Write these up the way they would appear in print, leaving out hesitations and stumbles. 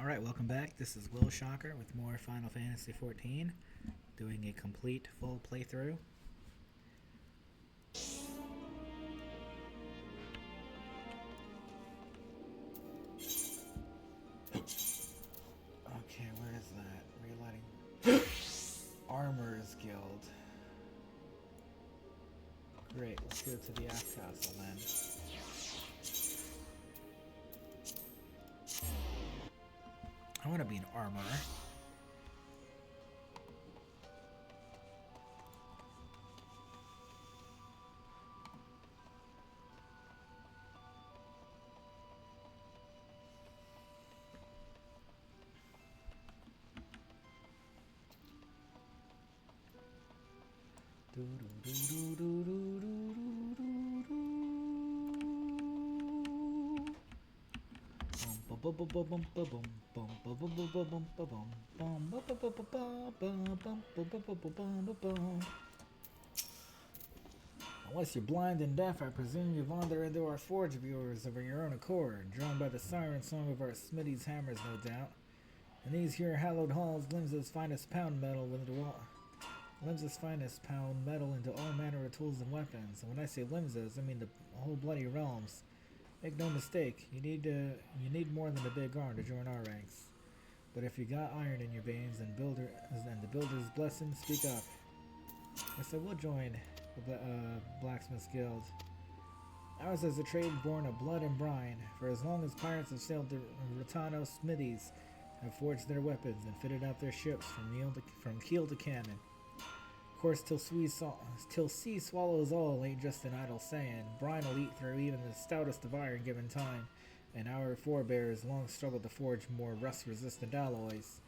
Alright, welcome back. This is WILSHOCKER with more Final Fantasy XIV, doing a complete full playthrough. Okay, where is that? Relighting. Armorer's Guild. Great, let's go to the Aft Castle then. I want to be an armorer. Unless you're blind and deaf, I presume you wander into our forge viewers of your own accord, drawn by the siren song of our smithy's hammers, no doubt. In these here hallowed halls, Limsa's finest pound metal into all manner of tools and weapons. And when I say Limsa's, I mean the whole bloody realms. Make no mistake, you need more than a big arm to join our ranks. But if you got iron in your veins and the builder's blessing, speak up. I said we'll join the Blacksmith's Guild. Ours is a trade born of blood and brine, for as long as pirates have sailed the Rotano smithies, have forged their weapons and fitted out their ships from keel to cannon. Of course, till sea swallows all ain't just an idle saying. Brine will eat through even the stoutest of iron given time, and our forebears long struggled to forge more rust-resistant alloys.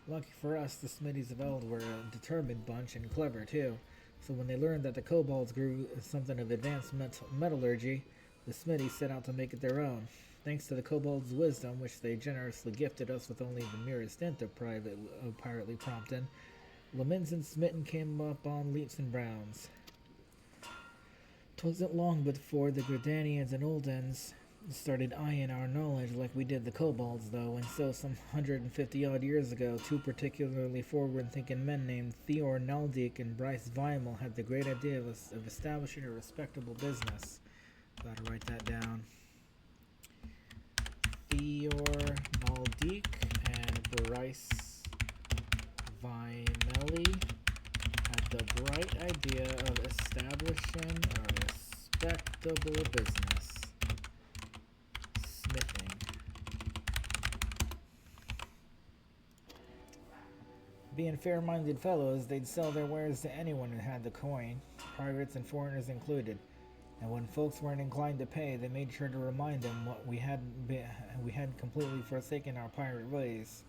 Lucky for us, the smithies of Eld were a determined bunch and clever too, so when they learned that the kobolds grew something of advanced metallurgy, the smithies set out to make it their own. Thanks to the kobolds' wisdom, which they generously gifted us with only the merest hint of pirately prompting, Lamins and Smitten came up on leaps and bounds. 'Twasn't long before the Gridanians and Oldens started eyeing our knowledge like we did the kobolds, though, and so some 150-odd years ago, two particularly forward-thinking men named Theor Naldik and Bryce Weimel had the great idea of establishing a respectable business. Gotta write that down. Theor Naldik and Bryce Weimeli had the bright idea of establishing a respectable business. Smithing. Being fair-minded fellows, they'd sell their wares to anyone who had the coin, pirates and foreigners included. And when folks weren't inclined to pay, they made sure to remind them what we had completely forsaken our pirate ways.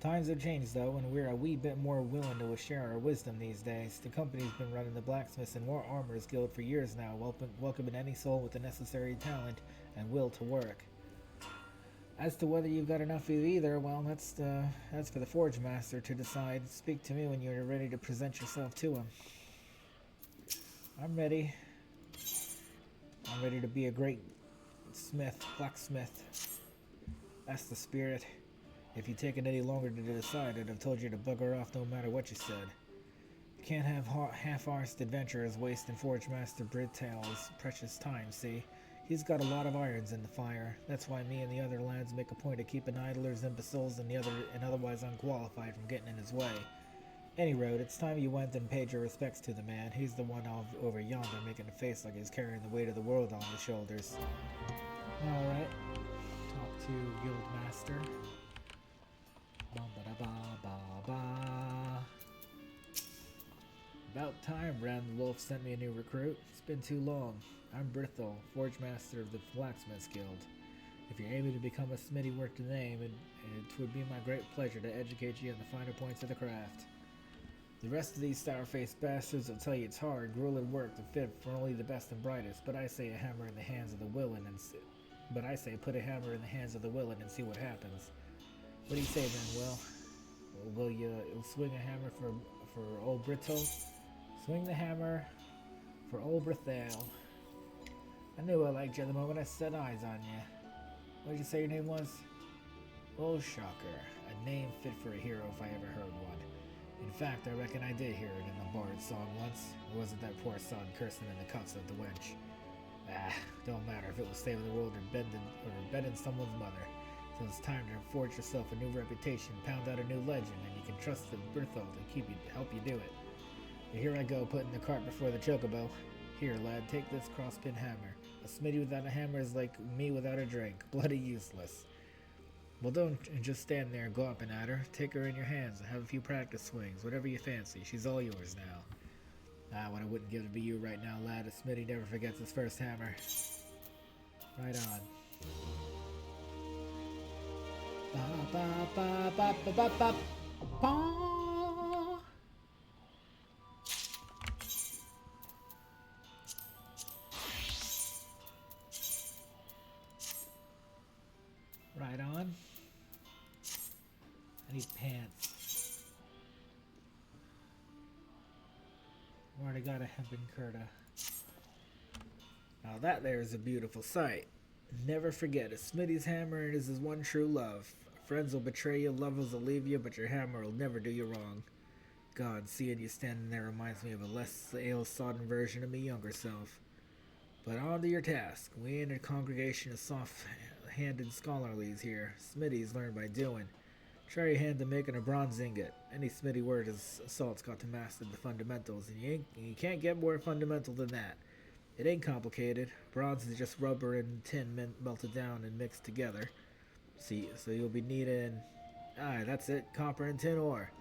Times have changed though, and we're a wee bit more willing to share our wisdom these days. The company's been running the Blacksmiths and Armorers Guild for years now, welcoming any soul with the necessary talent and will to work. As to whether you've got enough of either, well, that's for the Forge Master to decide. Speak to me when you're ready to present yourself to him. I'm ready. I'm ready to be a great blacksmith. That's the spirit. If you'd taken any longer to decide, I'd have told you to bugger off no matter what you said. You can't have half-arsed adventurers wasting Forge Master Bridtail's precious time, see? He's got a lot of irons in the fire. That's why me and the other lads make a point of keeping idlers, imbeciles, and otherwise unqualified from getting in his way. Any road, it's time you went and paid your respects to the man. He's the one over yonder making a face like he's carrying the weight of the world on his shoulders. Alright. Talk to Guildmaster. About time Randolph sent me a new recruit. It's been too long. I'm Brithel, Forge Master of the Blacksmith's Guild. If you're able to become a smithy worth the name, it would be my great pleasure to educate you on the finer points of the craft. The rest of these sour-faced bastards will tell you it's hard, grueling work to fit for only the best and brightest, but I say put a hammer in the hands of the willing and see what happens. What do you say then, Will? Will you swing a hammer for old Brittle? Swing the hammer for old Brithale. I knew I liked you the moment I set eyes on you. What did you say your name was? WILSHOCKER, a name fit for a hero if I ever heard one. In fact, I reckon I did hear it in a bard song once. Or was it that poor son cursing in the cuffs of the wench? Don't matter if it was saving the world or bending someone's mother. So it's time to forge yourself a new reputation, pound out a new legend, and you can trust the Berthold to help you do it. But here I go, putting the cart before the chocobo. Here, lad, take this crosspin hammer. A Smitty without a hammer is like me without a drink. Bloody useless. Well, don't just stand there gawping at her. Take her in your hands and have a few practice swings, whatever you fancy. She's all yours now. What I wouldn't give to be you right now, lad. A Smitty never forgets his first hammer. Right on. Ba ba ba ba ba ba ba ba. Right on. I need pants. Already got a hempen curta. Now that there is a beautiful sight. Never forget, a Smitty's hammer is his one true love. Friends will betray you, lovers will leave you, but your hammer will never do you wrong. God, seeing you standing there reminds me of a less ale-sodden version of me younger self. But on to your task. We ain't a congregation of soft-handed scholarlies here. Smitties learn by doing. Try your hand to making a bronze ingot. Any Smitty word is assault's got to master the fundamentals, and you can't get more fundamental than that. It ain't complicated. Bronze is just rubber and tin melted down and mixed together. See, so you'll be needing... that's it, copper and tin ore.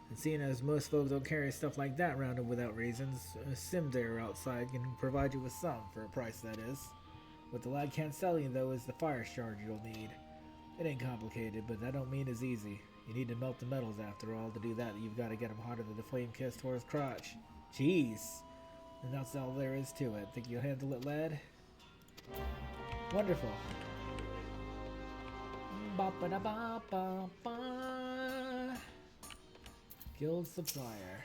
And seeing as most folks don't carry stuff like that around them without reasons, a Simdair outside can provide you with some, for a price that is. What the lad can't sell you, though, is the fire charge you'll need. It ain't complicated, but that don't mean it's easy. You need to melt the metals after all. To do that, you've got to get them hotter than the flame kiss Tor's crotch. Jeez. And that's all there is to it. Think you'll handle it, lad? Wonderful. Ba-ba-da-ba-ba-ba. Guild supplier.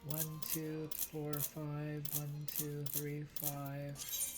1, 2, 4, 5. 1, 2, 3, 5.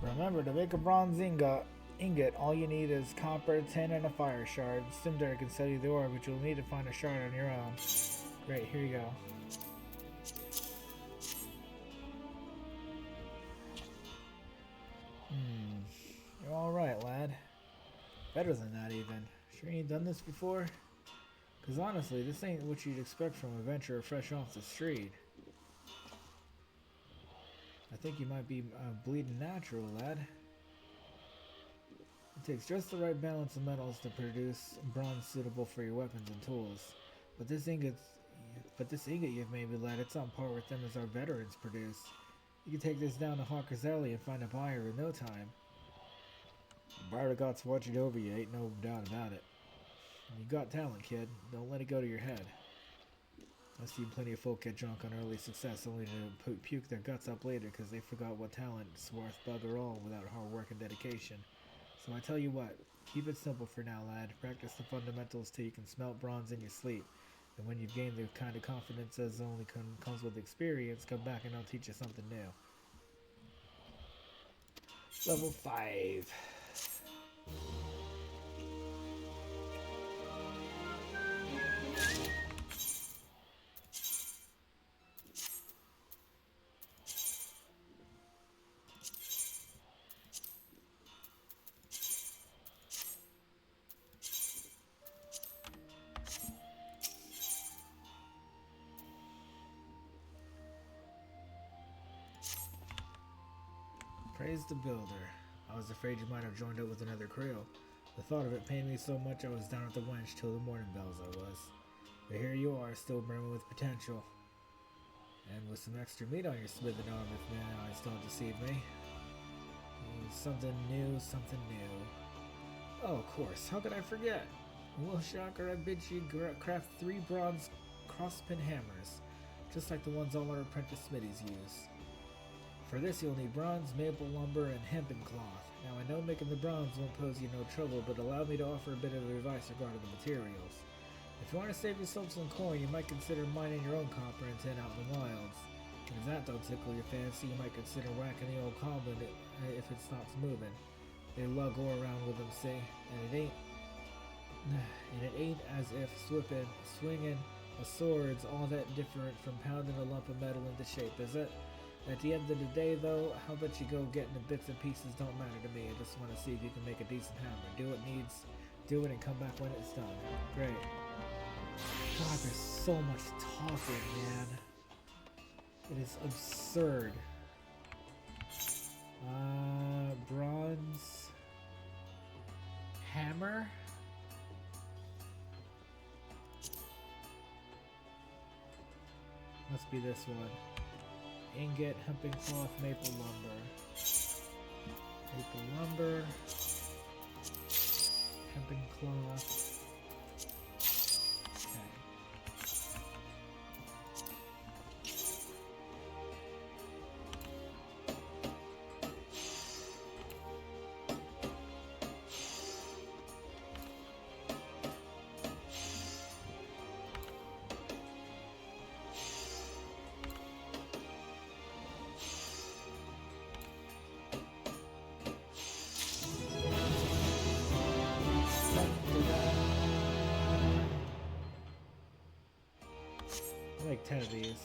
Remember, to make a bronze ingot, all you need is copper, tin, and a fire shard. Cinder can sell you the ore, but you'll need to find a shard on your own. Great, here you go. You're alright, lad. Better than that, even. Sure you ain't done this before? Because honestly, this ain't what you'd expect from a venturer fresh off the street. I think you might be bleeding natural, lad. It takes just the right balance of metals to produce bronze suitable for your weapons and tools. But this ingot you've made me, lad, it's on par with them as our veterans produce. You can take this down to Hawker's Alley and find a buyer in no time. Briar God's watching over you, ain't no doubt about it. You got talent, kid. Don't let it go to your head. I've seen plenty of folk get drunk on early success only to puke their guts up later because they forgot what talent's worth bugger all without hard work and dedication. So I tell you what, keep it simple for now, lad. Practice the fundamentals till you can smelt bronze in your sleep. And when you've gained the kind of confidence as only comes with experience, come back and I'll teach you something new. Level 5. Praise the builder. I was afraid you might have joined up with another crew. The thought of it pained me so much I was down at the wench till the morning bells I was. But here you are, still brimming with potential. And with some extra meat on your smithing arm if my eyes don't deceive me. Something new, something new. Oh, of course, how could I forget? WILSHOCKER, I bid you craft 3 bronze crosspin hammers, just like the ones all our apprentice smithies use. For this you'll need bronze, maple lumber, and hempen cloth. Now I know making the bronze won't pose you no trouble, but allow me to offer a bit of advice regarding the materials. If you want to save yourself some coin, you might consider mining your own copper and tin out in the wilds. And if that don't tickle your fancy, you might consider whacking the old cobbler if it stops moving. They lug ore around with them, see? And it ain't as if swinging a sword's all that different from pounding a lump of metal into shape, is it? At the end of the day, though, how about you go getting the bits and pieces don't matter to me. I just want to see if you can make a decent hammer. Do what needs, do it, and come back when it's done. Great. God, there's so much talking, man. It is absurd. Bronze hammer? Must be this one. Ingot, hempen cloth, maple lumber. Maple lumber. Hempen cloth. Okay. I like 10 of these.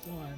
one.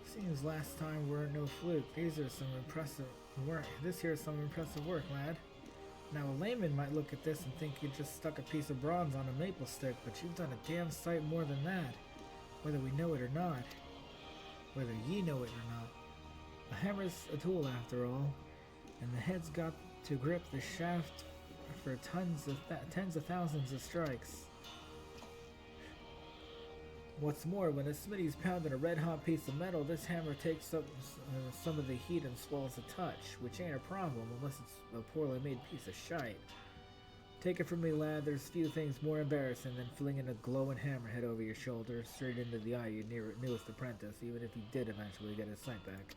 Seems last time weren't no fluke. These are some impressive work. This here's some impressive work, lad. Now a layman might look at this and think you just stuck a piece of bronze on a maple stick, but you've done a damn sight more than that. Whether we know it or not. Whether ye know it or not. A hammer's a tool after all, and the head's got to grip the shaft for tens of thousands of strikes. What's more, when a smithy's pounding a red-hot piece of metal, this hammer takes up some of the heat and swallows a touch, which ain't a problem unless it's a poorly made piece of shite. Take it from me, lad, there's few things more embarrassing than flinging a glowing hammerhead over your shoulder, straight into the eye of your newest apprentice, even if he did eventually get his sight back.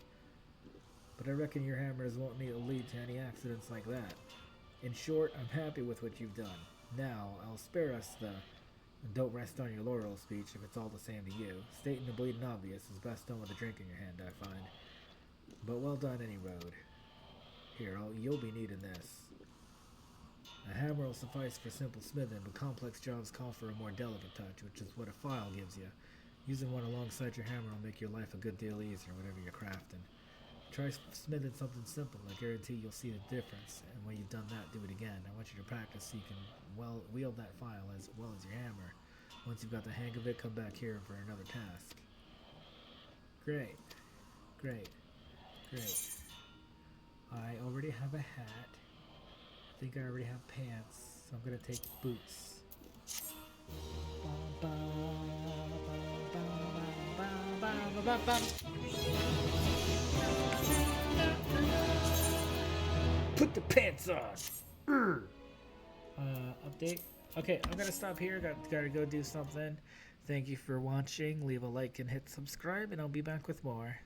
But I reckon your hammers won't need to lead to any accidents like that. In short, I'm happy with what you've done. Now, I'll spare us the "don't rest on your laurels" speech if it's all the same to you. Stating the bleeding obvious is best done with a drink in your hand, I find. But well done any road. Here, you'll be needing this. A hammer will suffice for simple smithing, but complex jobs call for a more delicate touch, which is what a file gives you. Using one alongside your hammer will make your life a good deal easier, whatever you're crafting. Try smithing something simple. I guarantee you'll see the difference, and when you've done that, do it again. I want you to practice so you can wield that file as well as your hammer. Once you've got the hang of it, come back here for another task. Great. Great. Great. I already have a hat. I think I already have pants, so I'm gonna take boots. Put the pants on! Update. Okay, I'm gonna stop here. Gotta go do something. Thank you for watching. Leave a like and hit subscribe, and I'll be back with more.